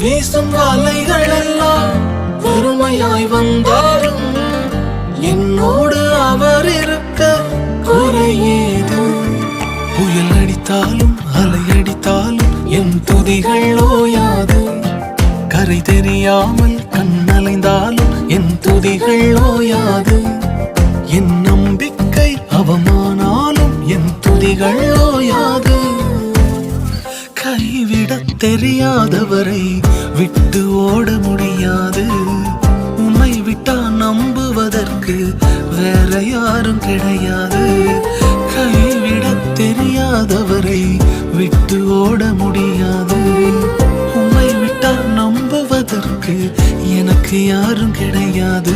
வீசும் அலைகள் எல்லாம் வெறுமையாய் வந்தாலும் என்னோடு அவர் இருக்க குறையேது. புயல் அடித்தாலும் அலை அடித்தாலும் என் துதிகள் ஓயாது. கரை தெரியாமல் கண்ணலைந்தாலும் என் துதிகள் ஓயாது. என் நம்பிக்கை அவமானாலும் என் துதிகள் ஓயாது. கைவிடத் தெரியாதவரை விட்டு ஓட முடியாது. உம்மை விட்டா நம்புவதற்கு வேற யாரும் கிடையாது. கைவிடத் தெரியாதவரை விட்டு ஓட முடியாது. உம்மை விட்டா நம்புவதற்கு எனக்கு யாரும் கிடையாது.